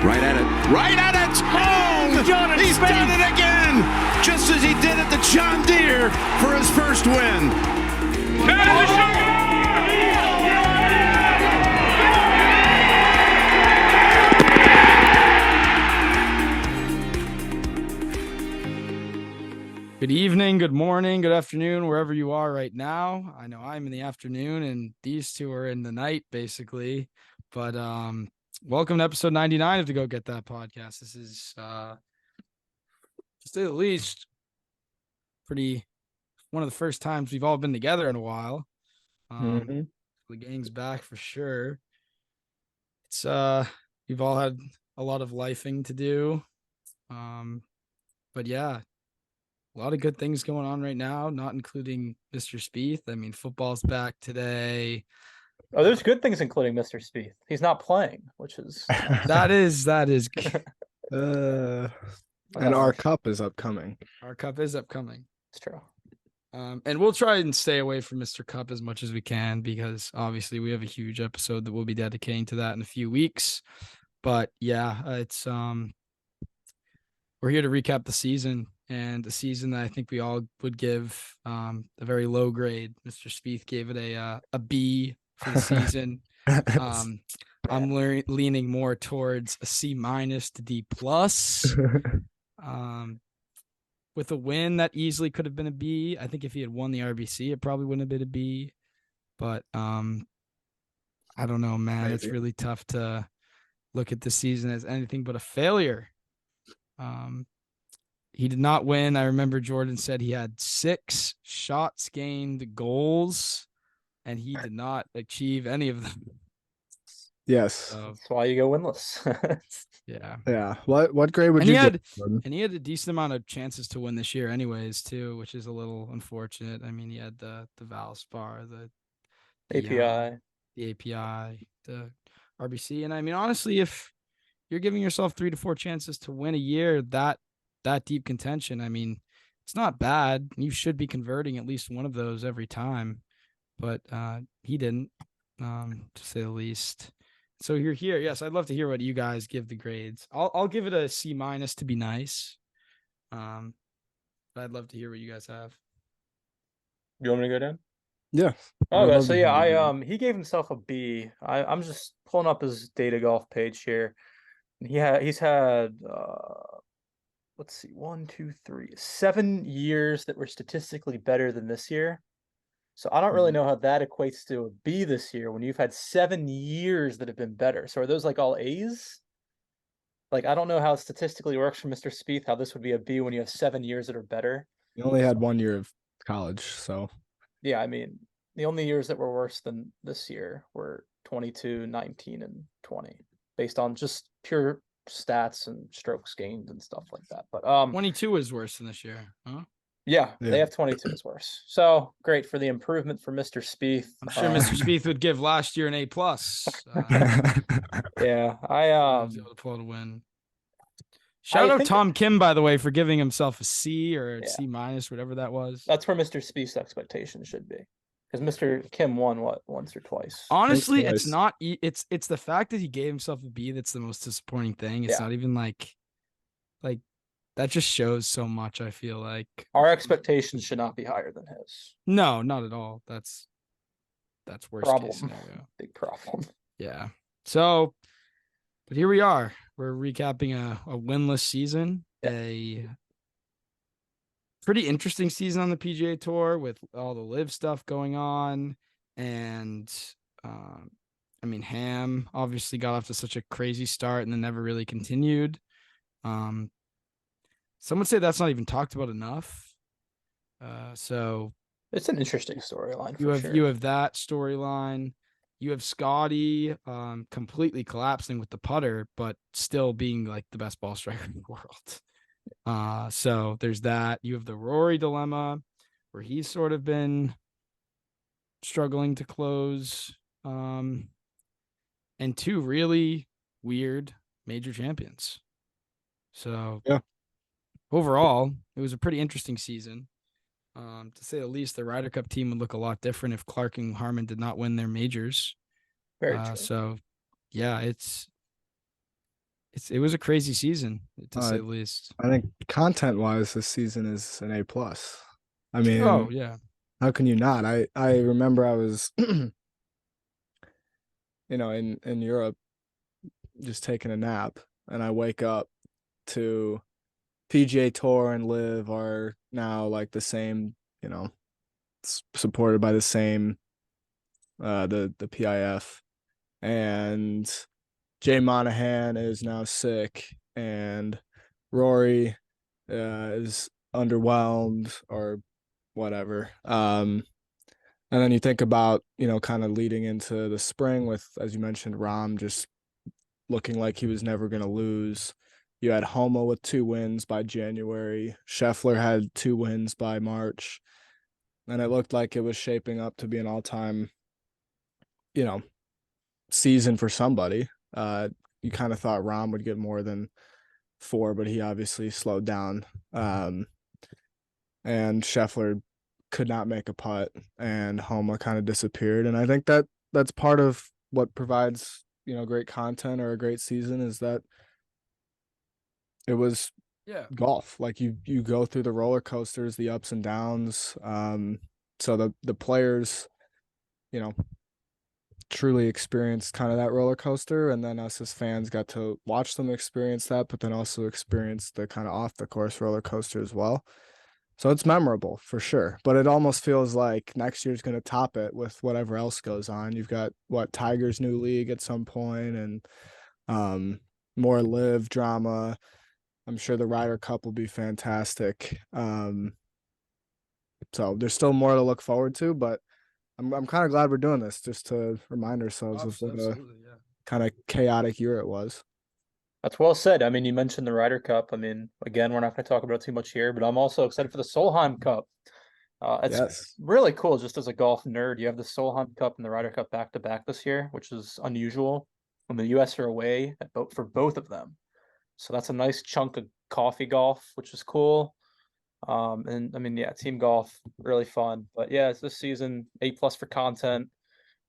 Right at it. Right at it. Oh, he's done it again. Just as he did at the John Deere for his first win. Good evening, good morning, good afternoon, wherever you are right now. I know I'm in the afternoon and these two are in the night, basically. But welcome to episode 99 of the Go Get That podcast. This is, to say the least, one of the first times we've all been together in a while. The gang's back for sure. It's we've all had a lot of lifing to do. But yeah. A lot of good things going on right now, not including Mr. Spieth. I mean, football's back today. Oh, there's good things including Mr. Spieth. He's not playing, which is that is and our cup is upcoming. Our cup is upcoming. It's true. And we'll try and stay away from Mr. Cup as much as we can because obviously we have a huge episode that we'll be dedicating to that in a few weeks. But yeah, it's we're here to recap the season. And a season that I think we all would give a very low grade. Mr. Spieth gave it a B for the season. I'm leaning more towards a C- to D+. With a win that easily could have been a B. I think if he had won the RBC, it probably wouldn't have been a B. But I don't know, man. Maybe. It's really tough to look at this season as anything but a failure. He did not win. I remember Jordan said he had 6 shots gained goals, and he did not achieve any of them. Yes. So, that's why you go winless. Yeah. What grade would you get? And he had a decent amount of chances to win this year anyways, too, which is a little unfortunate. I mean, he had the Valspar, the API, the RBC. And I mean, honestly, if you're giving yourself 3 to 4 chances to win a year, that deep contention, I mean, it's not bad. You should be converting at least one of those every time, but he didn't, to say the least. So you're here. Yes, I'd love to hear what you guys give the grades. I'll give it a C- to be nice. But I'd love to hear what you guys have. You want me to go down? Yeah. Okay, so yeah, he gave himself a B. I'm just pulling up his Data Golf page here. He's had let's see, 7 years that were statistically better than this year. So I don't really know how that equates to a B this year when you've had 7 years that have been better. So are those like all A's? Like, I don't know how it statistically works for Mr. Spieth, how this would be a B when you have 7 years that are better. You only had 1 year of college, so. Yeah, I mean, the only years that were worse than this year were 22, 19, and 20, based on just pure stats and strokes gained and stuff like that. But 22 is worse than this year, huh? Yeah, they have 22 is worse. So great for the improvement for Mr. Spieth. I'm sure Mr. Spieth would give last year an A+. Yeah, I was able to pull out a win. Shout out Tom Kim, by the way, for giving himself a C or a C-, whatever that was. That's where Mr. Spieth's expectations should be. Because Mr. Kim won once or twice. Honestly, it's not. It's the fact that he gave himself a B that's the most disappointing thing. It's not even like that. Just shows so much. I feel like our expectations should not be higher than his. No, not at all. That's worst case scenario. Big problem. Yeah. So, but here we are. We're recapping a winless season. A pretty interesting season on the PGA Tour with all the live stuff going on. And, I mean, Ham obviously got off to such a crazy start and then never really continued. Some would say that's not even talked about enough. So it's an interesting storyline. You have that storyline. You have Scotty completely collapsing with the putter, but still being like the best ball striker in the world. So there's that. You have the Rory dilemma where he's sort of been struggling to close. And 2 really weird major champions. So yeah, overall, it was a pretty interesting season. To say the least, the Ryder Cup team would look a lot different if Clark and Harman did not win their majors. Very true. So, yeah, it's it was a crazy season to say Uh, the least. I think content wise, this season is an A plus. I Oh mean, yeah. how can you not? I remember I was, in Europe, just taking a nap, and I wake up to PGA Tour and Live are now like the same, supported by the same, the PIF, and Jay Monahan is now sick, and Rory is underwhelmed or whatever. And then you think about, kind of leading into the spring with, as you mentioned, Rahm just looking like he was never going to lose. You had Homa with 2 wins by January. Scheffler had 2 wins by March. And it looked like it was shaping up to be an all-time, season for somebody. You kind of thought Rahm would get more than 4, but he obviously slowed down. And Scheffler could not make a putt, and Homa kind of disappeared. And I think that's part of what provides, great content or a great season, is that it was golf. Like you go through the roller coasters, the ups and downs. So the players, truly experienced kind of that roller coaster, and then us as fans got to watch them experience that, but then also experience the kind of off the course roller coaster as well. So it's memorable for sure, but it almost feels like next year's going to top it with whatever else goes on. You've got Tiger's new league at some point, and more Live drama. I'm sure the Ryder Cup will be fantastic. So there's still more to look forward to, but I'm kind of glad we're doing this just to remind ourselves of what a kind of chaotic year it was. That's well said. I mean, you mentioned the Ryder Cup. I mean, again, we're not going to talk about it too much here, but I'm also excited for the Solheim Cup. It's really cool. Just as a golf nerd, you have the Solheim Cup and the Ryder Cup back to back this year, which is unusual. When the U.S. are away for both of them, so that's a nice chunk of coffee golf, which is cool. And I mean, yeah, team golf, really fun. But yeah, it's this season A+ for content.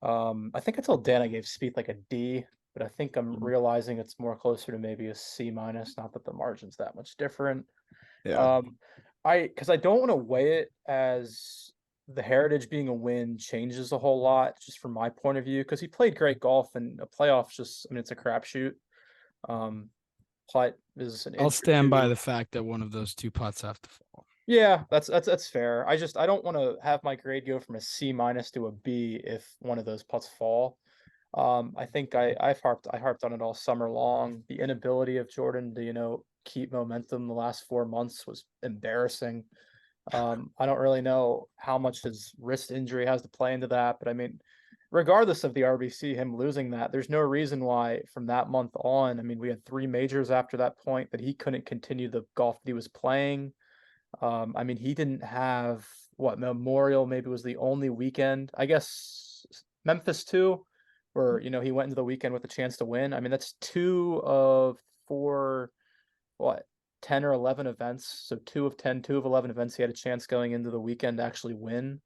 I think I told Dan I gave Spieth like a D, but I think I'm realizing it's more closer to maybe a C-. Not that the margin's that much different. Yeah. Because I don't want to weigh it as the Heritage being a win changes a whole lot, just from my point of view, because he played great golf, and a playoff's just, I mean, it's a crapshoot. Putt is an I'll inch or stand by two. the fact that one of those 2 putts have to fall. Yeah, that's fair. I don't want to have my grade go from a C- to a B if one of those putts fall. I think I harped on it all summer long. The inability of Jordan to, keep momentum the last 4 months was embarrassing. I don't really know how much his wrist injury has to play into that, but I mean, regardless of the RBC, him losing that, there's no reason why from that month on, I mean, we had 3 majors after that point, that he couldn't continue the golf that he was playing. I mean, he didn't have Memorial maybe was the only weekend. I guess Memphis too, where he went into the weekend with a chance to win. I mean, that's 2 of 4, 10 or 11 events. So 2 of 10, 2 of 11 events he had a chance going into the weekend to actually win,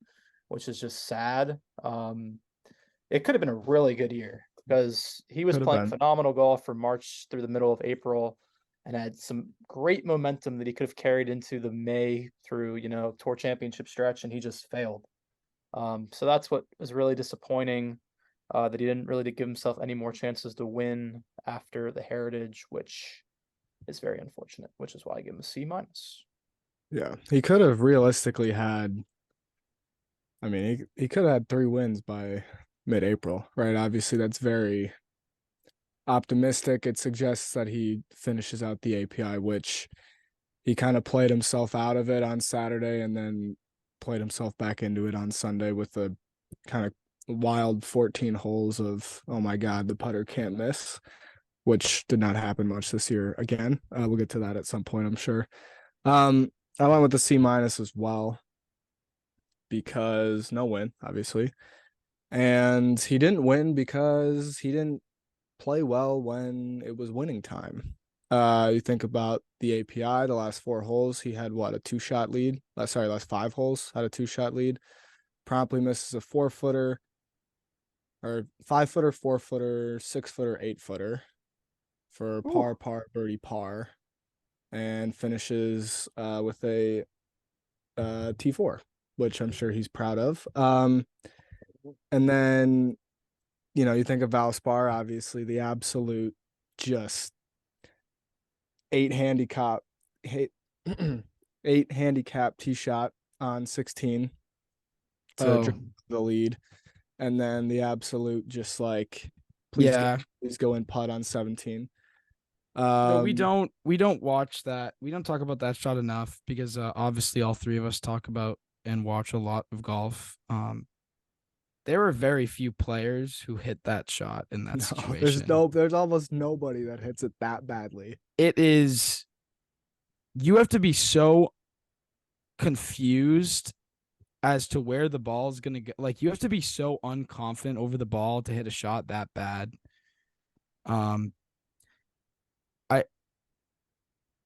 which is just sad. It could have been a really good year because he was playing phenomenal golf from March through the middle of April, and had some great momentum that he could have carried into the May through, Tour Championship stretch, and he just failed. So that's what was really disappointing, that he didn't really give himself any more chances to win after the Heritage, which is very unfortunate, which is why I give him a C-. Yeah, he could have realistically had, I mean, he could have had 3 wins by mid-April, right? Obviously, that's very optimistic. It suggests that he finishes out the API, which he kind of played himself out of it on Saturday and then played himself back into it on Sunday with a kind of wild 14 holes of, oh my God, the putter can't miss, which did not happen much this year again. We'll get to that at some point, I'm sure. I went with the C- as well, because no win, obviously. And he didn't win because he didn't play well when it was winning time. You think about the API, the last 4 holes, he had a 2-shot lead. Last 5 holes had a 2-shot lead. Promptly misses a 4-footer, or 5-footer, 4-footer, 6-footer, 8-footer. for Ooh. par, birdie, par, and finishes with a T4, which I'm sure he's proud of. And then, you think of Valspar, obviously the absolute just eight handicap tee shot on 16 to Oh, the lead, and then the absolute just like yeah. please go and putt on 17. So we don't watch that. We don't talk about that shot enough because obviously all three of us talk about and watch a lot of golf. There were very few players who hit that shot in that situation. There's almost nobody that hits it that badly. It is, you have to be so confused as to where the ball is going to go. Like, you have to be so unconfident over the ball to hit a shot that bad.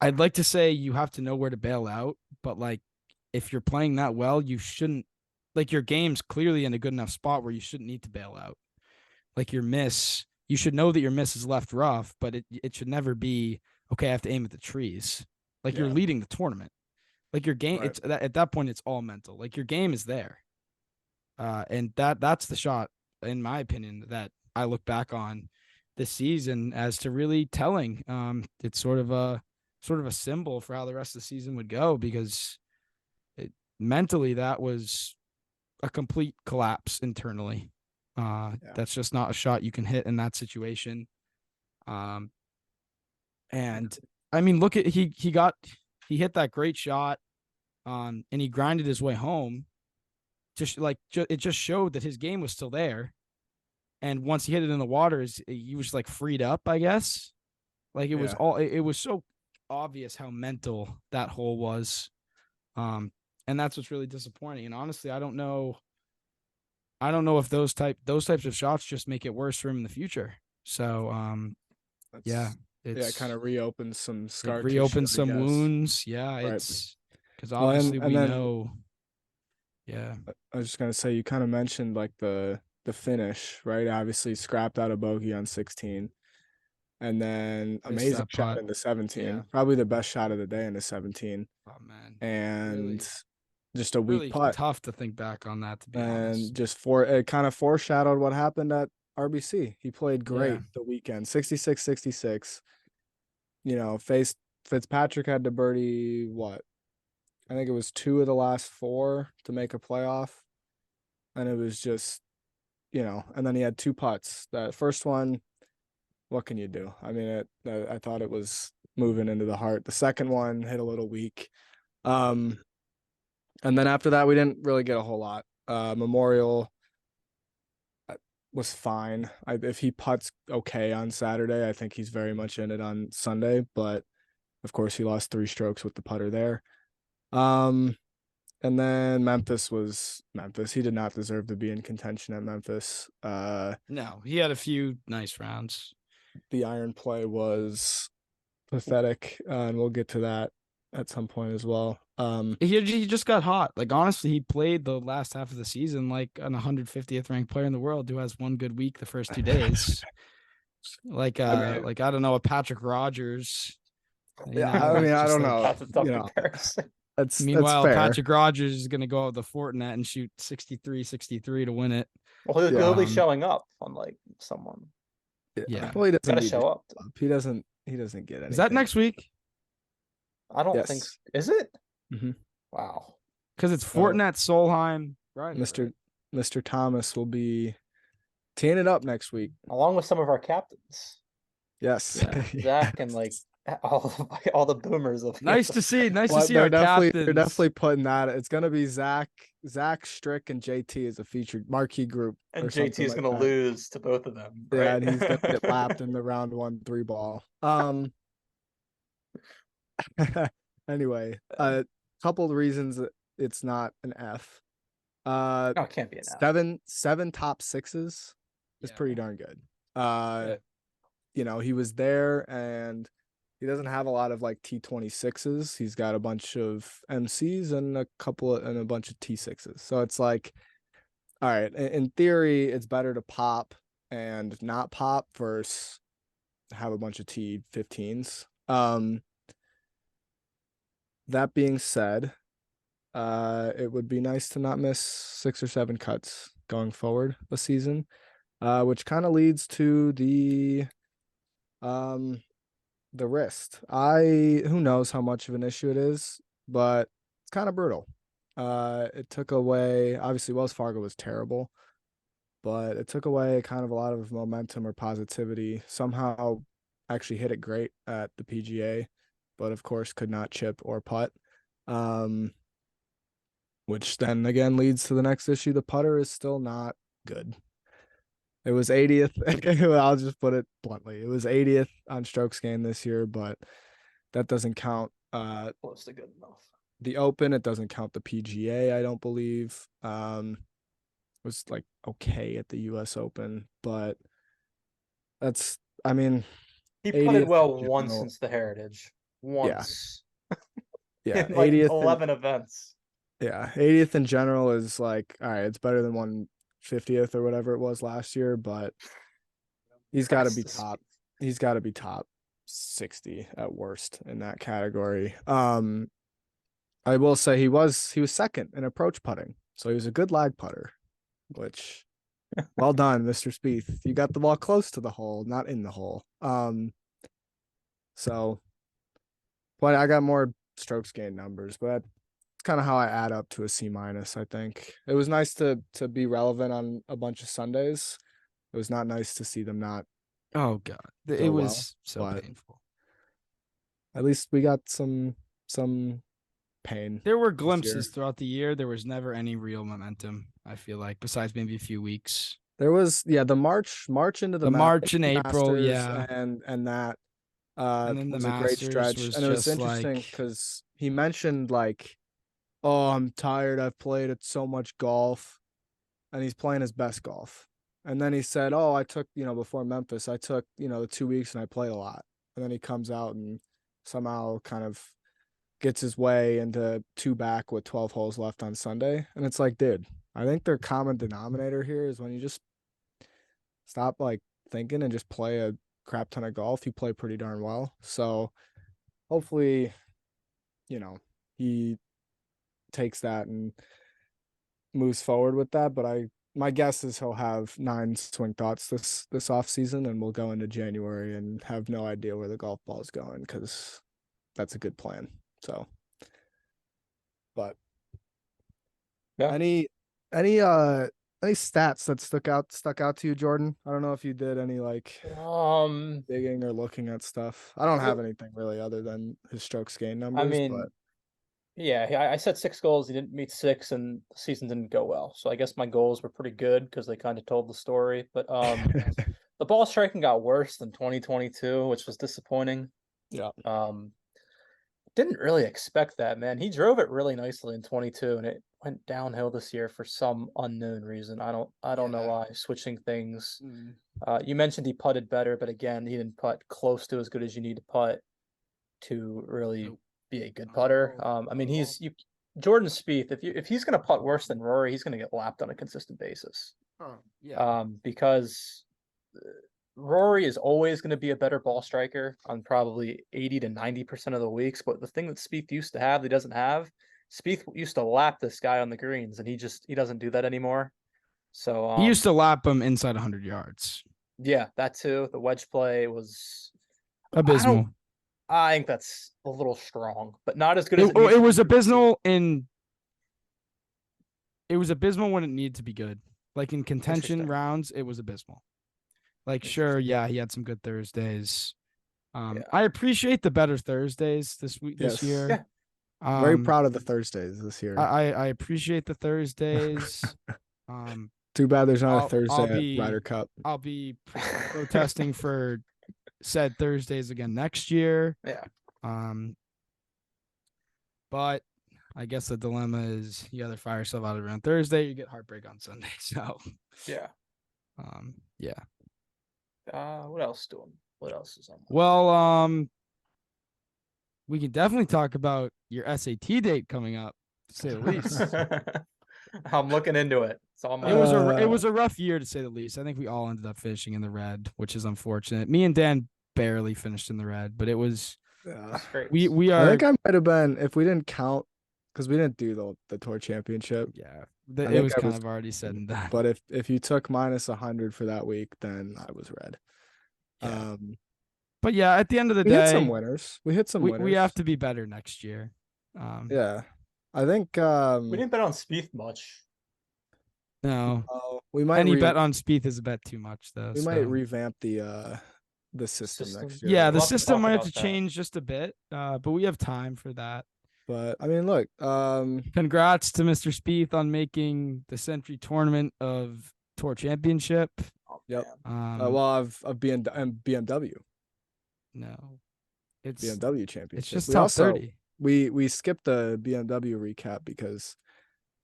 I'd like to say you have to know where to bail out, but like, if you're playing that well, you shouldn't, like, your game's clearly in a good enough spot where you shouldn't need to bail out. Like, your miss, you should know that your miss is left rough, but it should never be, okay, I have to aim at the trees. Like, you're Yeah. leading the tournament. Like, your game, Right. it's at that point, it's all mental. Like, your game is there. And that's the shot, in my opinion, that I look back on this season as to really telling. It's sort of a symbol for how the rest of the season would go, because mentally that was a complete collapse internally. That's just not a shot you can hit in that situation. And I mean, look at he hit that great shot, and he grinded his way home. It just showed that his game was still there. And once he hit it in the waters, he was like freed up, I guess. Like, it was it was so obvious how mental that hole was. And that's what's really disappointing. And honestly, I don't know if those types of shots just make it worse for him in the future. So yeah, it's kind of reopens some scar it tissue, reopens I some guess. wounds. Yeah, Right. it's because obviously we then, know. Yeah, I was just gonna say, you kind of mentioned like the finish, right? Obviously scrapped out a bogey on 16, and then amazing that shot putt. in the 17. Yeah. Probably the best shot of the day in the 17, oh man, and Really- just a really weak putt, tough to think back on that, to be and honest. just it kind of foreshadowed what happened at RBC. He played great Yeah. the weekend, 66-66. Faced Fitzpatrick, had to birdie what? I think it was 2 of the last 4 to make a playoff. And it was just, and then he had 2 putts. That first one, what can you do? I mean, I thought it was moving into the heart. The second one hit a little weak. And then after that, we didn't really get a whole lot. Memorial was fine. If he putts okay on Saturday, I think he's very much in it on Sunday. But of course, he lost 3 strokes with the putter there. And then Memphis was Memphis. He did not deserve to be in contention at Memphis. No, he had a few nice rounds. The iron play was pathetic, and we'll get to that at some point as well. He just got hot. Like, honestly, he played the last half of the season like an 150th ranked player in the world who has one good week the first 2 days. Like I don't know, a Patrick Rogers. I don't know. That's a tough comparison. Meanwhile, that's fair. Patrick Rogers is going to go out with the Fortinet and shoot 63 to win it. Well, he'll be showing up on like someone. Yeah. Well, he doesn't Gotta need show to up. He doesn't get anything. Is that next week? I don't think. Yes. Is it? Mhm. Wow. Because it's Fortinet, Solheim, right? Mr. Thomas will be teeing it up next week. Along with some of our captains, Yes. Yeah. Zach and like all the boomers of. Nice to see. Nice Well, to see our captains. they're definitely putting that. It's gonna be Zach, Strick, and JT as a featured marquee group. And or JT is something gonna like that. lose to both of them. Yeah, Right? and he's gonna get lapped in the round 1 3 ball. Anyway, a couple of reasons that it's not an F. No, it can't be an F. Seven top 6s is Yeah. pretty darn good. He was there, and he doesn't have a lot of like T26s. He's got a bunch of MCs and a bunch of T6s. So it's like, all right, in theory, it's better to pop and not pop versus have a bunch of T15s. That being said, it would be nice to not miss 6 or 7 cuts going forward a season, which kind of leads to the wrist. Who knows how much of an issue it is, but it's kind of brutal. It took away, obviously Wells Fargo was terrible, but it took away kind of a lot of momentum or positivity. Somehow actually hit it great at the PGA, but of course could not chip or putt. Which then again leads to the next issue. The putter is still not good. It was 80th. I'll just put it bluntly. It was 80th on strokes gained this year, but that doesn't count Close to good enough. the Open. It doesn't count the PGA, I don't believe. Was like okay at the US Open, but that's, I mean, He putted 80th well in once general. since the Heritage. Once. Yeah, In like 80th 11 events. Yeah, 80th in general is like, all right, it's better than 150th or whatever it was last year, but he's got to be Fastest top. speed. He's got to be top 60 at worst in that category. I will say he was second in approach putting, so he was a good lag putter, which well done, Mr. Spieth. You got the ball close to the hole, not in the hole. So, but I got more strokes gained numbers, but it's kind of how I add up to a C-. I think it was nice to be relevant on a bunch of Sundays. It was not nice to see them not. Oh God, Go it was well, so but- painful. At least we got some pain. There were year. glimpses throughout the year. There was never any real momentum, I feel like, besides maybe a few weeks. There was the March into the The March and April, Masters, yeah. and that And then the was a great Masters stretch, was and it was just interesting like- because he mentioned like, oh, I'm tired. I've played at so much golf, and he's playing his best golf. And then he said, oh, I took, before Memphis, I took, the 2 weeks and I played a lot. And then he comes out and somehow kind of gets his way into 2 back with 12 holes left on Sunday. And it's like, dude, I think their common denominator here is when you just stop like thinking and just play a crap ton of golf, you play pretty darn well. So hopefully, he takes that and moves forward with that. But my guess is he'll have 9 swing thoughts this off season, and we'll go into January and have no idea where the golf ball is going, because that's a good plan. So, but Yeah. any stats that stuck out to you, Jordan? I don't know if you did any like digging or looking at stuff. I don't have anything really other than his strokes gained numbers. I mean, but yeah, I said 6 goals. He didn't meet 6, and the season didn't go well. So I guess my goals were pretty good because they kind of told the story. But the ball striking got worse than 2022, which was disappointing. Yeah. Didn't really expect that, man. He drove it really nicely in 22, and it went downhill this year for some unknown reason. I don't know Yeah. why. Switching things. You mentioned he putted better, but again, he didn't putt close to as good as you need to putt to really Nope. be a good putter. I mean, Jordan Spieth. If he's going to putt worse than Rory, he's going to get lapped on a consistent basis. Yeah. Because Rory is always going to be a better ball striker on probably 80 to 90% of the weeks. But the thing that Spieth used to have, he doesn't have. Spieth used to lap this guy on the greens, and he doesn't do that anymore. So He used to lap him inside 100 yards. yeah, that too. The wedge play was Abysmal. I think that's a little strong, but not as good as It, needs it to was be. abysmal it was abysmal when it needed to be good. Like in contention Interesting. rounds, it was abysmal. Like, sure, yeah, he had some good Thursdays. Yeah. I appreciate the better Thursdays this Yes. year. Yeah. Very proud of the Thursdays this year. I appreciate the Thursdays. Too bad there's not I'll- a Thursday I'll at be- Ryder Cup. I'll be protesting for said Thursdays again next year. Yeah. But I guess the dilemma is you either fire yourself out of it on Thursday, or you get heartbreak on Sunday. So, Yeah. yeah. What else doing? What else is on? Well, we can definitely talk about your SAT date coming up, to say the least. I'm looking into it. It's on my. It was a rough year, to say the least. I think we all ended up finishing in the red, which is unfortunate. Me and Dan barely finished in the red, but it was Yeah. That's great. we I are think I might have been, if we didn't count, because we didn't do the tour championship. yeah, I it think was I kind was of already said and done. But if you took minus 100 for that week, then I was red. Yeah. But yeah, at the end of the We hit some day, winners. We hit some we winners. have to be better next year. Yeah, I think We didn't bet on Spieth much. No, we might any bet on Spieth is a bet too much though. we so. might revamp the system System. next year. Yeah, We'll the have to system talk might have to about that. change just a bit, but we have time for that. But I mean, look, Congrats to Mr. Spieth on making the Century Tournament of Tour Championship. Oh, Yep. man. well, of BMW No, it's BMW championship. it's just we top also 30. we skipped the BMW recap because.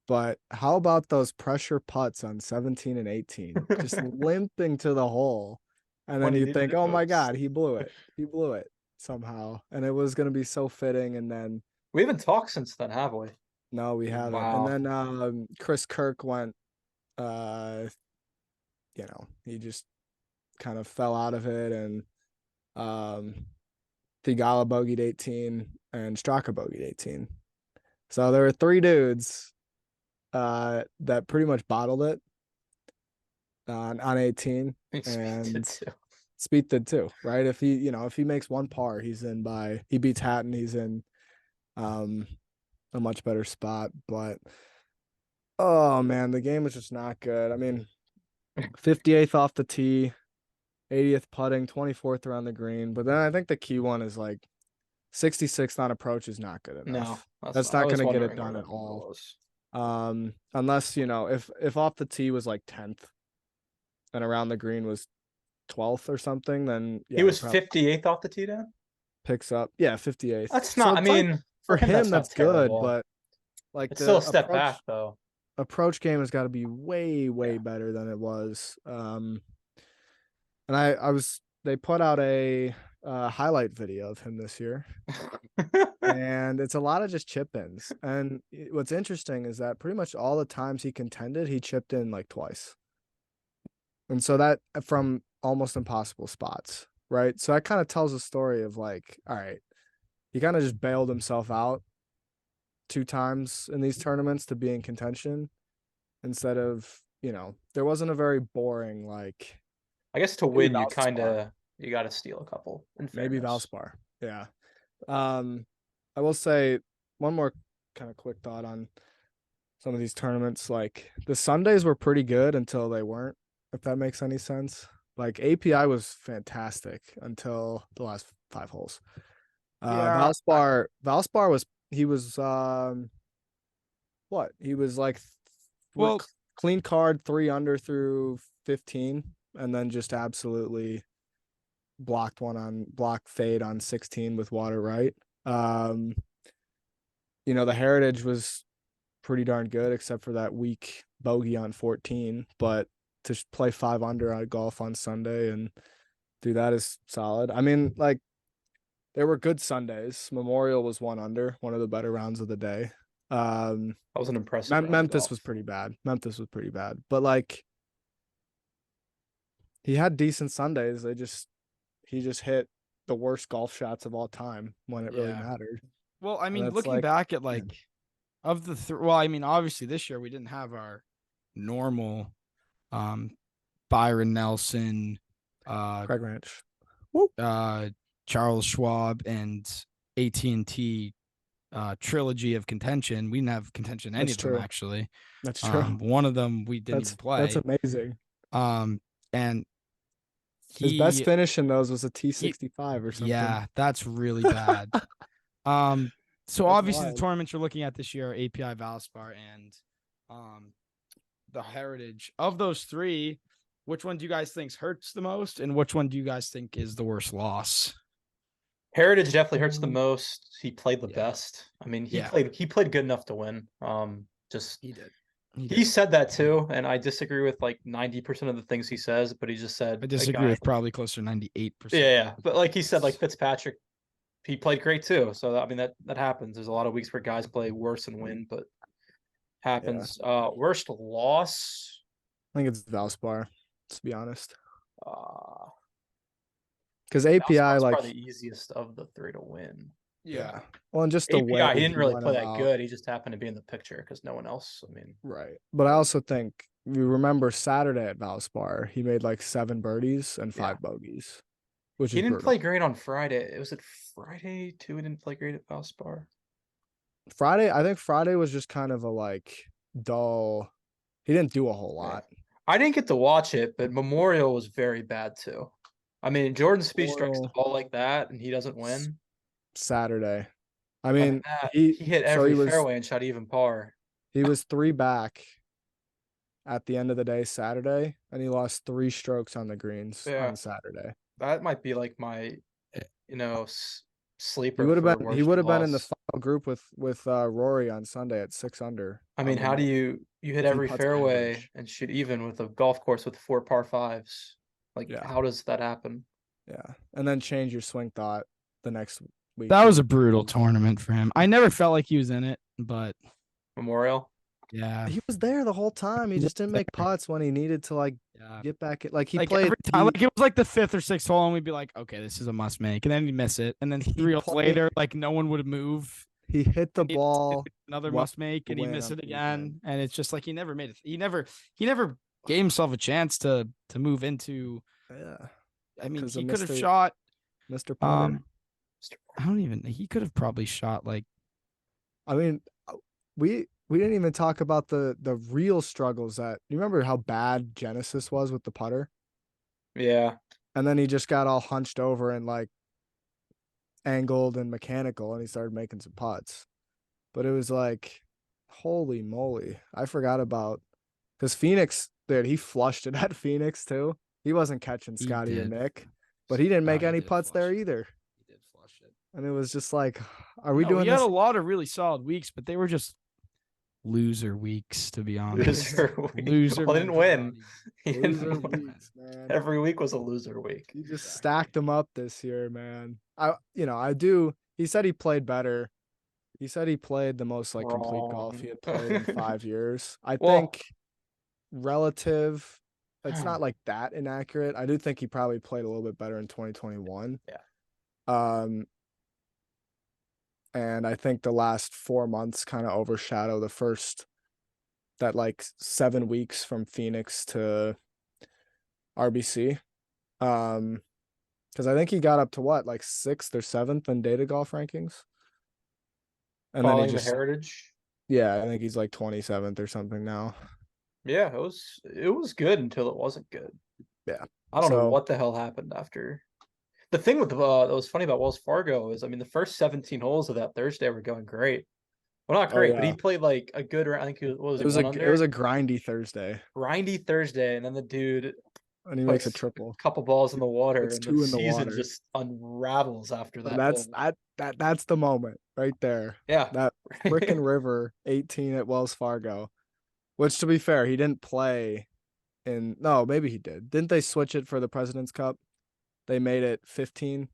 But how about those pressure putts on 17 and 18, just limping to the hole, and When then he you needed think, it oh my most. God, he blew it somehow, and it was gonna be so fitting, and then We haven't talked since then, have we? no, we haven't. Wow. And then Chris Kirk went, he just kind of fell out of it, and Thigala bogeyed 18 and Straka bogeyed 18. So there were three dudes that pretty much bottled it on 18, and Spieth did too, right? If he makes one par, he beats Hatton, he's in a much better spot. But oh man, the game was just not good. I mean, 58th off the tee, 80th putting, 24th around the green. But then I think the key one is like 66th on approach is not good enough. No, that's not going to get it done at all. Unless if off the tee was like 10th and around the green was 12th or something, then yeah, he was 58th off the tee down. Picks up, yeah, 58th. That's not. I mean, for him, that's good, terrible. but like it's still a step back though. Approach game has got to be way better than it was. And they put out a highlight video of him this year. And it's a lot of just chip ins. And what's interesting is that pretty much all the times he contended, he chipped in like twice. And so that from almost impossible spots, right? So that kind of tells a story of like, all right, he kind of just bailed himself out 2 times in these tournaments to be in contention instead of, there wasn't a very boring, like, I guess to win, you got to steal a couple. Maybe Valspar. Yeah. I will say one more kind of quick thought on some of these tournaments. Like the Sundays were pretty good until they weren't, if that makes any sense. Like API was fantastic until the last 5 holes. Valspar was like clean card 3 under through 15, and then just absolutely block fade on 16 with water right. The Heritage was pretty darn good except for that weak bogey on 14, but to play 5 under on golf on Sunday and do that is solid. I mean, like, there were good Sundays. Memorial was 1 under, one of the better rounds of the day. That was an impressive. Memphis was pretty bad. But like, he had decent Sundays. He just hit the worst golf shots of all time when it really mattered. Well, I mean, looking back at of the obviously this year we didn't have our normal Byron Nelson, Craig Ranch, Charles Schwab, and AT&T trilogy of contention. We didn't have contention any of them actually. That's true. One of them we didn't even play. That's amazing. And his best finish in those was a T65 or something. Yeah, that's really bad. So obviously the tournaments you're looking at this year are API, Valspar, and the Heritage. Of those 3, which one do you guys think hurts the most, and which one do you guys think is the worst loss? Heritage definitely hurts the most. He played the best. I mean, he played good enough to win. He did. He said that too, and I disagree with like 90% of the things he says, but he just said I disagree with probably closer to 98%. Yeah, but like he said, like Fitzpatrick, he played great too. So I mean that happens. There's a lot of weeks where guys play worse and win, but happens. Worst loss? I think it's Valspar, to be honest. because API Valspar's like probably the easiest of the three to win. yeah. Well, and just the API, way he didn't really went play that about- good. He just happened to be in the picture because no one else. I mean, Right. But I also think you remember Saturday at Valspar, he made like 7 birdies and 5 bogeys, which he is didn't brutal. play great on Friday. Was it Friday too? He didn't play great at Valspar. Friday, I think Friday was just kind of a like dull. He didn't do a whole Yeah. lot. I didn't get to watch it, but Memorial was very bad too. I mean, Jordan Speed strikes the Memorial- ball like that and he doesn't win. Saturday. I Other mean, than that, he he hit so every he was fairway and shot even par. he was 3 back at the end of the day Saturday, and he lost 3 strokes on the greens Yeah. on Saturday. That might be like my, sleeper. He would have for been he worst would have been in the loss. final group with Rory on Sunday at 6 under. I mean, on how do Memorial. you hit Two every putts fairway average. and shoot even with a golf course with 4 par fives? Like, Yeah. how does that happen? Yeah, and then change your swing thought the next week. That was too. a brutal tournament for him. I never felt like he was in it, but Memorial. yeah, He was there the whole time. He He just was didn't make putts when he needed to like yeah. get back. Like he Like played. every time, he- like it was like the 5th or 6th hole, and we'd be like, "Okay, this is a must make," and then he'd miss it, and then He 3 holes played- later, like no one would move. he hit the He'd ball. Another What must make, and he'd win miss on it the again, weekend. and it's just like he never made it. He never gave himself a chance to move into. Yeah, I mean, 'Cause he of could have Mr. shot. Mr. Putter. I don't even. He could have probably shot like. I mean, we didn't even talk about the real struggles that you remember how bad Genesis was with the putter, Yeah. and then he just got all hunched over and like angled and mechanical, and he started making some putts. But it was like, holy moly, I forgot about because Phoenix, dude, he flushed it at Phoenix too. He wasn't catching He Scotty or did. Nick, but he didn't make Scotty any did putts there flush it. either. He did flush it. And it was just like, are we No, doing he this? had a lot of really solid weeks, but they were just loser weeks, to be honest. Loser week. Loser. Well, he didn't win. He Loser didn't win. weeks, man. Every week was a loser week. He just Exactly. stacked them up this year, man. I do. He said he played better. He said he played the most like complete golf he had played in 5 years. I Well- think relative, it's not like that inaccurate. I do think he probably played a little bit better in 2021. Yeah. And I think the last 4 months kind of overshadow the first that like 7 weeks from Phoenix to RBC. Because I think he got up to what, like 6th or 7th in data golf rankings. And then Following he the just, heritage. yeah, I think he's like 27th or something now. Yeah, it was good until it wasn't good. Yeah. I don't know So- what the hell happened after. The thing with that was funny about Wells Fargo is, I mean, the first 17 holes of that Thursday were going great. Well, not Oh, great, but he yeah. played like a good round. I think it was It was one a under? it was a grindy Thursday, grindy Thursday, and then the dude and he makes a puts triple. couple balls in the water, Puts and 2 the in the season water. just unravels after But that. that's the moment right there. Yeah, That frickin' river 18 at Wells Fargo, which to be fair, he didn't play in. No, maybe he did. Didn't they switch it for the President's Cup? They made it 15.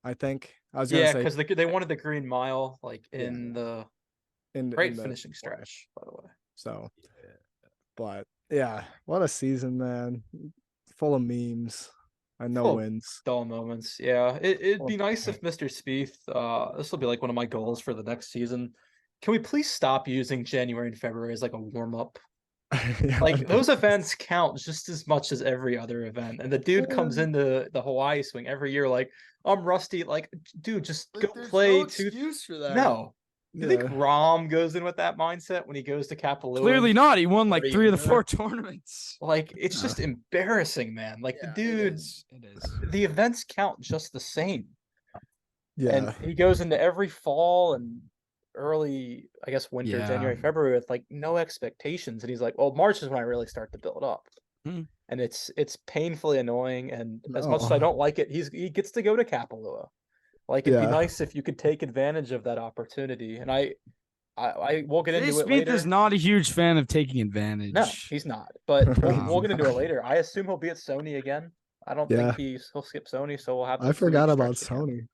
I think I was gonna yeah, say because they wanted the Green Mile like Yeah. in the in great the finishing flash. stretch, by the way. So, but yeah, what a season, man! Full of memes and no Full of wins. Dull moments. Yeah, it'd Well, be nice if Mr. Spieth, this will be like one of my goals for the next season. Can we please stop using January and February as like a warm up? Yeah, Like those events count just as much as every other event. And the dude comes into the Hawaii swing every year like, I'm rusty. Like, dude, just go play two. for that. No. You think Yeah. Rom goes in with that mindset when he goes to Kapalua? Clearly not. He won like Or 3 of the even 4 tournaments. Like, it's just embarrassing, man. Like the dude, It is. the events count just the same. Yeah, And he goes into every fall and early, I guess, winter, Yeah. January, February with like no expectations. And he's like, well, March is when I really start to build up. Hmm. And it's painfully annoying. And as much as I No. don't like it, he gets to go to Kapalua. Like it'd Yeah. be nice if you could take advantage of that opportunity. And I will get Jay into it Spieth later. is not a huge fan of taking advantage. No, he's not. But we'll get into it Not. later. I assume he'll be at Sony again. I don't Yeah. think he'll skip Sony, so we'll have. I the 3-week forgot about stretch again. Sony.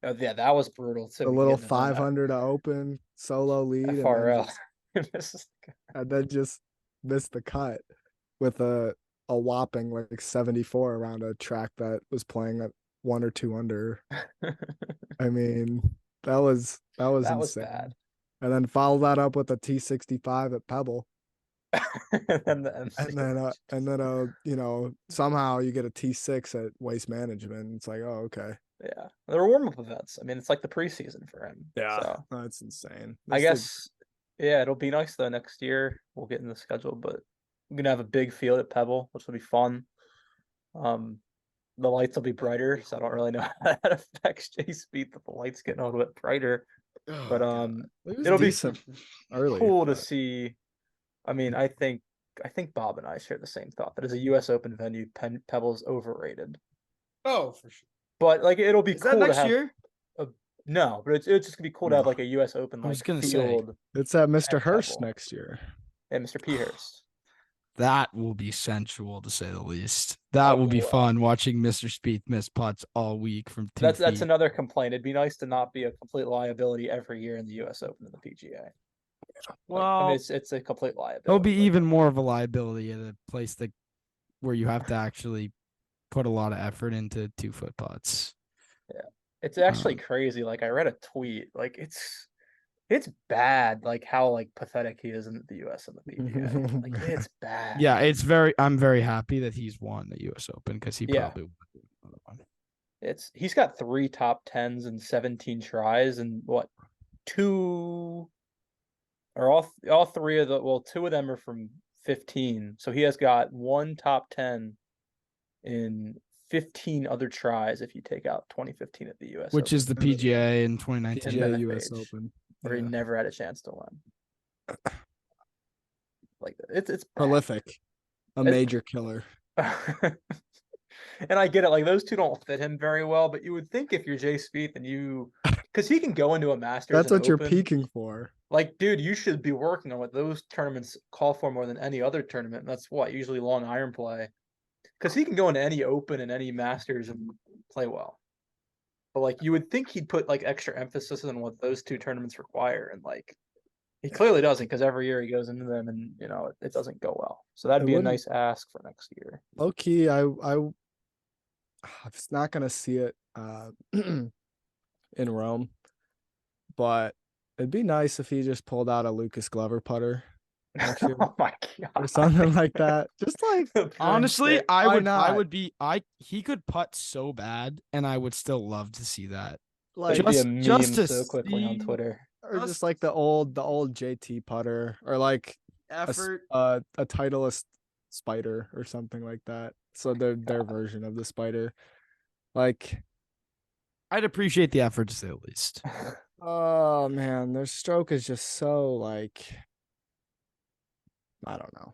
Oh, yeah, that was brutal. The little 500 to open solo lead, and then, FRL. and then just missed the cut with a a whopping like 74 around a track that was playing at 1 or 2 under. I mean, that was That was insane. bad. And then follow that up with a T65 at Pebble. And the MC. And then you know, somehow you get a T6 at Waste Management. It's like, oh, okay. Yeah, there were warm-up events. I mean, it's like the preseason for him. So That's insane. I guess, yeah, it'll be nice though next year. We'll get in the schedule, but we're gonna have a big field at Pebble, which will be fun. The lights will be brighter, so I don't really know how that affects Jay Speed that the lights getting a little bit brighter. But it'll be early, cool to see. I mean, I think Bob and I share the same thought that as a U.S. Open venue, Pebble's overrated. Oh, for sure. But like, it'll be Is cool that next to have. year? No, but it's just gonna be cool to have like a U.S. Open I was like gonna say. field. It's at Mr. at Hurst Pebble. next year. And Mr. P. Hurst. That will be sensual to say the least. That will be will. fun watching Mr. Spieth miss putts all week from 2 That's feet. another complaint. It'd be nice to not be a complete liability every year in the U.S. Open and the PGA. Well, I mean, it's a complete liability. it'll be but- even more of a liability at a place that where you have to actually put a lot of effort into 2-foot putts. It's actually crazy. Like, I read a tweet. Like, it's bad. Like how like pathetic he is in the U.S. and the PGA. Like, it's bad. Yeah, I'm very happy that he's won the U.S. Open because he probably would do another one. He's got 3 top 10s and 17 tries and what 2 or all 3 of the 2 of them are from 15. So he has got 1 top 10 in 15 other tries if you take out 2015 at the U.S. Which Open, is the PGA in 2019. PGA PGA US page. Open. where he Yeah. never had a chance to win. Like it's bad. Prolific. A major killer. And I get it, like those two don't fit him very well, but you would think if you're Jay Spieth and because he can go into a Masters. That's and what you're Open, peaking for. Like, dude, you should be working on what those tournaments call for more than any other tournament. And that's what usually long iron play, because he can go into any Open and any Masters and play well. But like, you would think he'd put like extra emphasis on what those two tournaments require, and like, he clearly doesn't, because every year he goes into them and it doesn't go well. So that'd I be a wouldn't- nice ask for next year. Low key, I'm just not gonna see it in Rome, but it'd be nice if he just pulled out a Lucas Glover putter next year Oh my god. or something like that. Just like Honestly, I I Why would not? he could putt so bad and I would still love to see that. like be a just- meme just to so quickly on see- Twitter. or just like the old JT putter, or like Effort. a Titleist spider or something like that. So their version of the spider. Like, I'd appreciate the effort to say the least. oh man, their stroke is just so like, I don't know.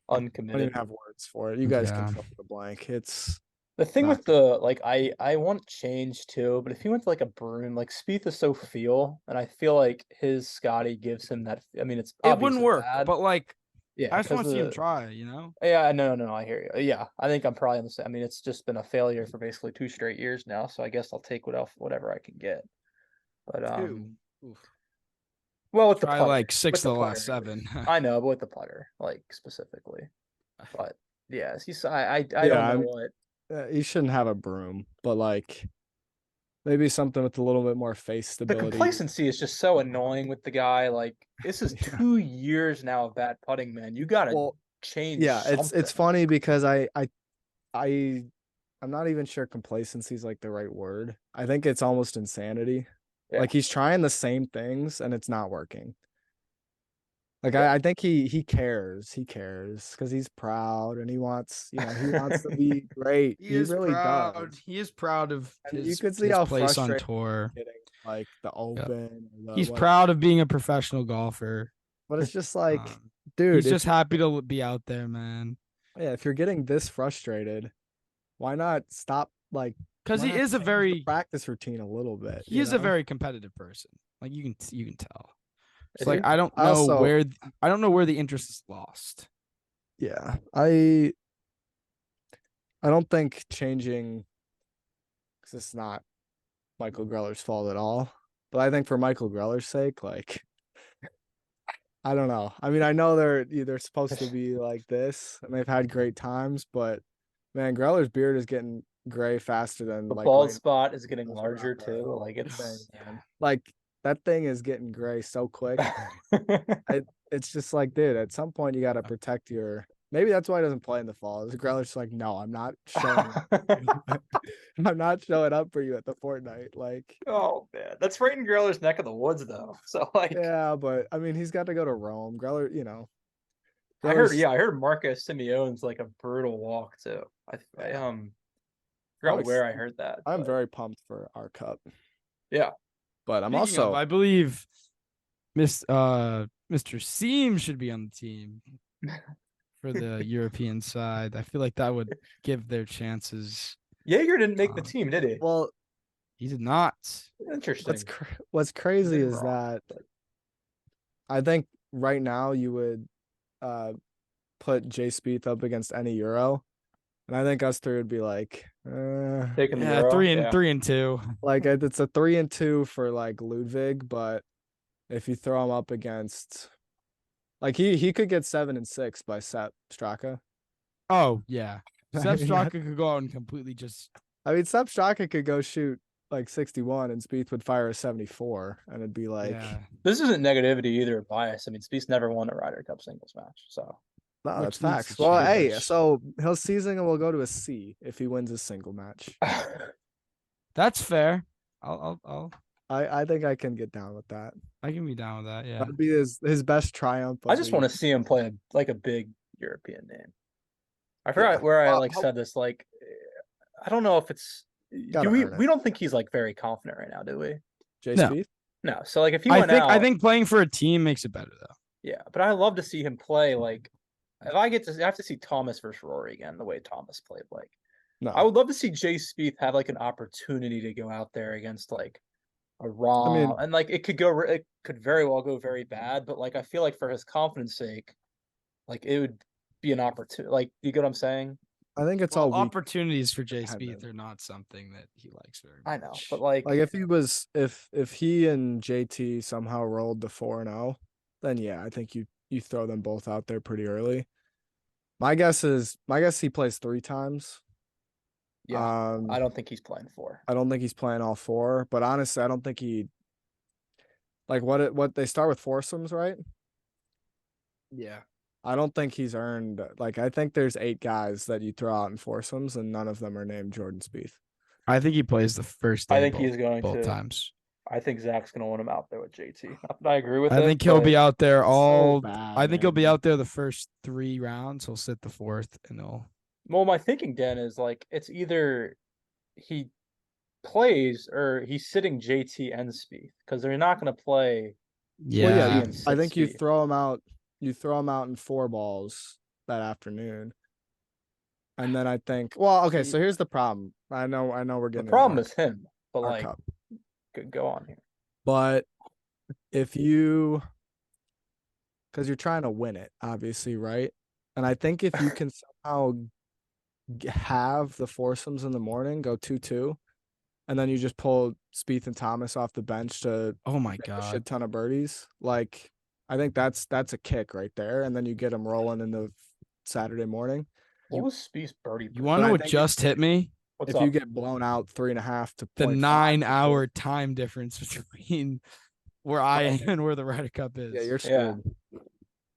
I don't Uncommitted. even have words for it. You guys can Yeah. fill in the blank. It's The thing not with the like, I want change too, but if he went to like a Broom, like Spieth is so feel, and I feel like his Scotty gives him that. I mean, it's It wouldn't obviously work, bad. but like yeah, I just want to see him because try, you know? Yeah, no, I hear you. Yeah, I think I'm probably on the same. I mean, it's just been a failure for basically 2 straight years now, so I guess I'll take whatever I can get. But well, with the Try putter, like 6 with of the the last putter. 7. I know, but with the putter, like specifically. But yeah, he's I Yeah, don't know I'm- what. you shouldn't have a broom, but like maybe something with a little bit more face The stability. complacency is just so annoying with the guy. Like, this is Yeah. 2 years now of bad putting, man. You gotta Well, change. yeah, it's something. funny because I'm not even sure complacency is like the right word. I think it's almost insanity. Yeah. Like, he's trying the same things and it's not working. Like, Yeah. I think he cares. He cares because he's proud and he wants to be great. He really does. He is proud of And you his, could see his how place on frustrated tour. Getting like the Open. or the He's what- proud of being a professional golfer. but it's just like, Um, dude, he's if just happy to be out there, man. yeah, if you're getting this frustrated, why not stop? Like, Because why he not is a change the very practice routine a little bit. he you is a know? very competitive person. Like you can tell. It's Is like he? I don't I know also- I don't know where the interest is lost. Yeah, I don't think changing, because it's not Michael Greller's fault at all, but I think for Michael Greller's sake, like, I don't know. I mean, I know they're supposed to be like this, and they've had great times, but man, Greller's beard is getting gray faster than The like bald right spot is getting That's larger around there. too. Like thing, it's man. Like that thing is getting gray so quick. It's just like, dude, at some point you got to protect your. Maybe that's why he doesn't play in the fall. Greller's like, no, I'm not showing up. I'm not showing up for you at the Fortnite. Like, Oh man, that's right in Greller's neck of the woods though. So like, yeah, but I mean, he's got to go to Rome. Greller, I heard, Greller's- yeah, I heard Marcus Simeone's like a brutal walk too. I forgot ex- where I heard that. I'm but very pumped for our cup. yeah. But I'm Speaking of, also I believe Mr. Seam should be on the team for the European side. I feel like that would give their chances. Jaeger didn't make the Um, team, did he? well. He did not. Interesting. What's crazy Been is wrong, that but- I think right now you would put Jay Spieth up against any Euro, and I think us three would be like, Taking the Yeah, Euro, 3-2. like it's a 3-2 for like Ludwig, but if you throw him up against, like he could get 7-6 by Sepp Straka. Oh yeah. I Sepp mean, Straka could go out and completely just. I mean, Sepp Straka could go shoot like 61, and Spieth would fire a 74, and it'd be like, Yeah. This isn't negativity either, bias. I mean, Spieth never won a Ryder Cup singles match, so no, Which that's leads facts. to Well, change. hey, so his season will go to a C if he wins his single match. That's fair. I'll I think I can get down with that. I can be down with that. Yeah. That'd be his best triumph. I just want to see him play like a big European name. I forgot where I Well, like said this. Like, I don't know if it's. Gotta Do we? earn it. We don't think he's like very confident right now, do we? Jay No. Spieth. No. So like, if he I went think out, I think playing for a team makes it better though. yeah. But I love to see him play. Like, if I have to see Thomas versus Rory again, the way Thomas played. Like, No, I would love to see Jay Spieth have like an opportunity to go out there against like a Raw, and like it could very well go very bad. But like, I feel like for his confidence sake, like it would be an opportunity. Like, you get what I'm saying? I think it's Well, all week. opportunities for Jay dependent. Spieth are not something that he likes very much. I know, but like, Like if he and JT somehow rolled to 4-0, then yeah, I think you throw them both out there pretty early. My guess he plays 3 times. yeah, I don't think he's playing 4. I don't think he's playing all 4, but honestly, I don't think he. Like what they start with foursomes, right? Yeah. I don't think he's earned, like, I think there's 8 guys that you throw out in foursomes, and none of them are named Jordan Spieth. I think he plays the first day. I think he's going both to. times. I think Zach's going to want him out there with JT. Not that I agree with I it. think he'll be but out there all. bad, I think he'll be man. out there the first 3 rounds. He'll sit the 4th, and he'll. Well, my thinking, Dan, is like it's either he plays or he's sitting JT and Spieth because they're not going to play. Yeah. Well, yeah, and I sit think you Spieth. throw him out. You throw him out in 4 balls that afternoon, and then I think. Well, okay, so here's the problem. I know we're The getting problem into is him, but our like, cup, go on here. but if you, because you're trying to win it, obviously, right? And I think if you can somehow have the foursomes in the morning, go 2-2, and then you just pull Spieth and Thomas off the bench to Oh my make a god. shit ton of birdies. Like, I think that's a kick right there, and then you get them rolling in the Saturday morning. What was Spieth's birdie? You want to But know I what think just hit me? What's If up? you get blown out 3.5 to The 0.5 9-hour time difference between where I Oh. am and where the Ryder Cup is. yeah, you're Yeah. screwed.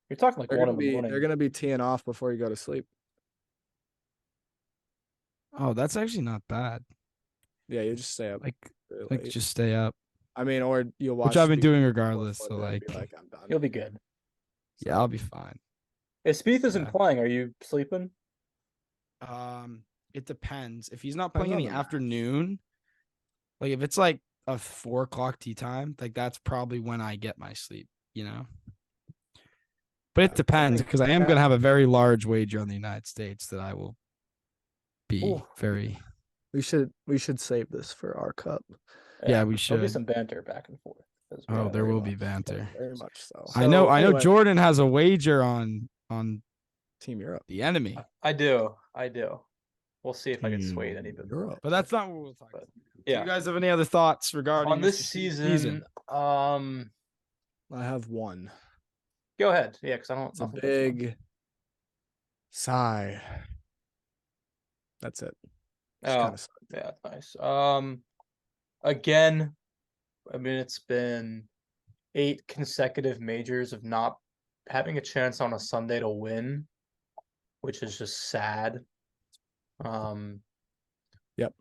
You're talking like They're 1 gonna in the be morning. they're gonna be teeing off before you go to sleep. Oh, that's actually not bad. Yeah, you just stay up. Like really like late. just stay up, I mean, or you'll watch. which I've been Spieth doing before regardless. So Sunday and like, be I'm done. He'll be good. yeah, I'll be fine. If Spieth isn't Yeah. playing, are you sleeping? It depends. If he's not Depends playing in on the the match. afternoon, like if it's like a 4 o'clock tea time, like that's probably when I get my sleep, you know. But it depends because I am gonna have a very large wager on the United States that I will be Ooh. very. We should save this for our cup. Yeah, we There'll be should. some banter back and forth. as Oh, well. there very will be much, banter. Very much so. I know. I know. anyway, Jordan has a wager on Team Europe. the enemy, I do. We'll see if I can sway it any bit. Europe. but that's not what we'll talk about. Do Yeah. you guys have any other thoughts regarding On this Mr. season, I have one. Go ahead. Yeah, because I don't. It's a nothing personal. big sigh. That's it. Just Oh, kind of yeah, nice. Again, I mean, it's been 8 consecutive majors of not having a chance on a Sunday to win, which is just sad. Yep.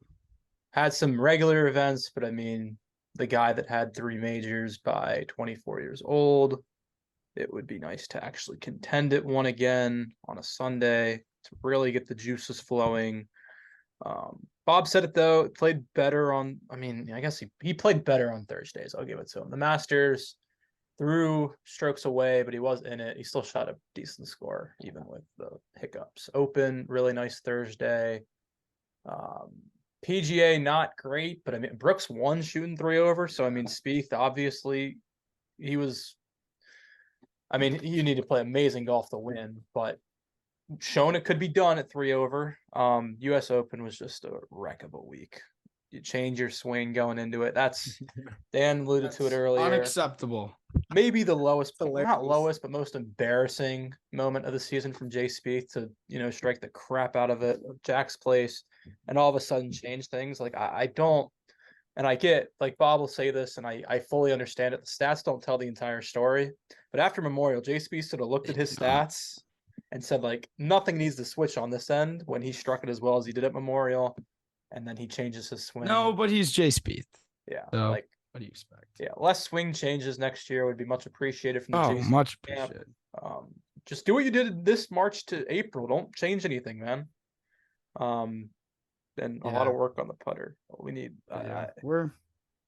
Had some regular events, but I mean, the guy that had 3 majors by 24 years old, it would be nice to actually contend at one again on a Sunday to really get the juices flowing. Bob said it though, it played better on, I mean, I guess he played better on Thursdays. I'll give it to him. The Masters threw strokes away, but he was in it. He still shot a decent score, even with the hiccups. Open, really nice Thursday. PGA, not great, but I mean, Brooks won shooting 3 over. So, I mean, Spieth, obviously, he was, I mean, you need to play amazing golf to win, but shown it could be done at 3 over. US Open was just a wreck of a week. You change your swing going into it. That's Dan alluded to it earlier. Unacceptable. Maybe the lowest, not Hilarious. lowest, but most embarrassing moment of the season from Jay Spieth to, strike the crap out of it, Jack's place, and all of a sudden change things. Like I don't, and I get, like Bob will say this, and I fully understand it. The stats don't tell the entire story. But after Memorial, Jay Spieth sort of looked at his stats and said, like, nothing needs to switch on this end when he struck it as well as he did at Memorial, and then he changes his swing. No, but he's Jay Spieth. Yeah, So, like, what do you expect? yeah, less swing changes next year would be much appreciated from the Oh, Jay Spieth much camp. appreciated. Just do what you did this March to April. Don't change anything, man. And a lot Yeah. of work on the putter. We need We're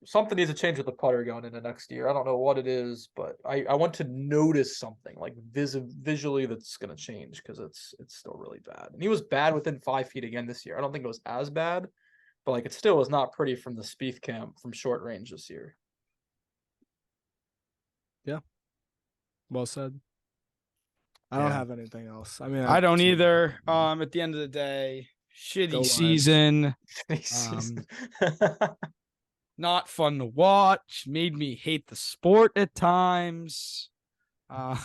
something needs to change with the putter going into next year. I don't know what it is, but I want to notice something like visually that's going to change because it's still really bad. And he was bad within 5 feet again this year. I don't think it was as bad, but like it still was not pretty from the Spieth camp from short range this year. well said. I don't Yeah. have anything else. I mean, I don't either. At the end of the day, Go shitty Lions. season. Season. Not fun to watch. Made me hate the sport at times. But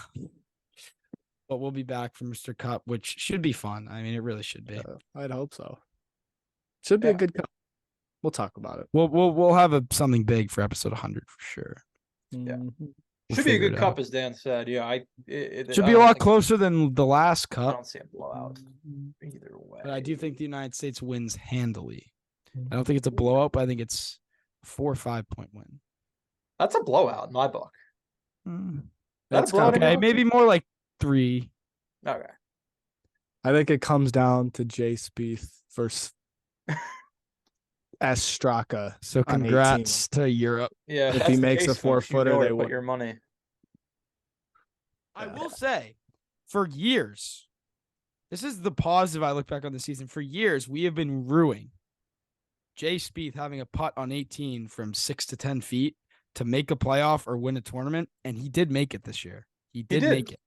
we'll be back for Mr. Cup, which should be fun. I mean, it really should be. I'd hope so. Should be Yeah. a good cup. We'll talk about it. We'll have something big for episode 100 for sure. Yeah. Mhm. We'll Should be a figure good it cup, out. as Dan said. Yeah, Should I be a don't lot think- closer than the last I cup. don't see a blowout either way. But I do think the United States wins handily. Mm-hmm. I don't think it's a blowout, but I think it's a 4 or 5 point win. that's a blowout in my book. Mm. That's kinda- blowout. Okay, maybe more like 3. Okay. I think it comes down to Jay Spieth versus S. Straka. So on 18. congrats to Europe. Yeah, If he that's the makes a case, folks. You know 4-footer, where they to put win. your money. I Yeah. will say, for years, this is the positive I look back on the season. For years, we have been ruining Jay Spieth having a putt on 18 from 6 to 10 feet to make a playoff or win a tournament, and he did make it this year. He did did. make it,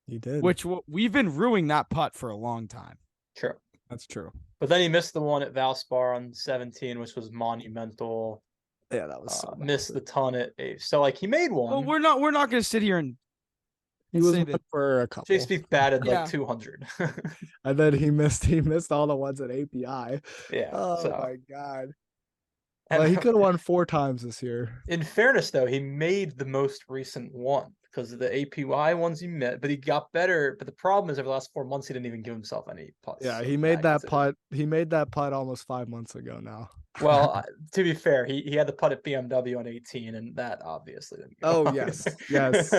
He did. which we've been ruining that putt for a long time. True. That's true. But then he missed the one at Valspar on 17, which was monumental. Yeah, that was so Missed the massive. ton at 8. So like he made one. Well, we're not going to sit here and He was say one that. for a couple. Jay Spieth batted Yeah. like 200. And then he missed all the ones at API. Yeah. Oh so. my god. And Well, he could have won 4 times this year. in fairness, though, he made the most recent one because of the APY ones he met, but he got better. But the problem is, over the last 4 months, he didn't even give himself any putts. Yeah, of he made that magnitude. putt. He made that putt almost 5 months ago now. Well, to be fair, he had the putt at BMW on 18, and that obviously didn't go. Oh, yes, yes.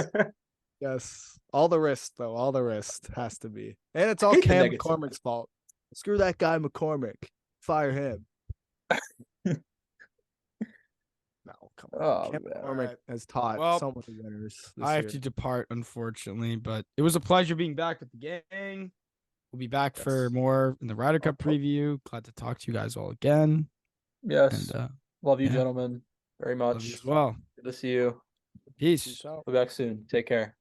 Yes. All the wrist though. All the wrist has to be. And it's all hate the Cam negativity. McCormick's fault. Screw that guy McCormick. Fire him. No, come on. Oh, Cam man. McCormick Alright. has taught Well, so many winners this I have year. to depart, unfortunately, but it was a pleasure being back with the gang. We'll be back for Yes. more in the Ryder Cup preview. Glad to talk to you guys all again. Yes. And Love you, yeah. gentlemen, very love much. you as well. Good to see you. Peace. Peace out. We'll be back soon. Take care.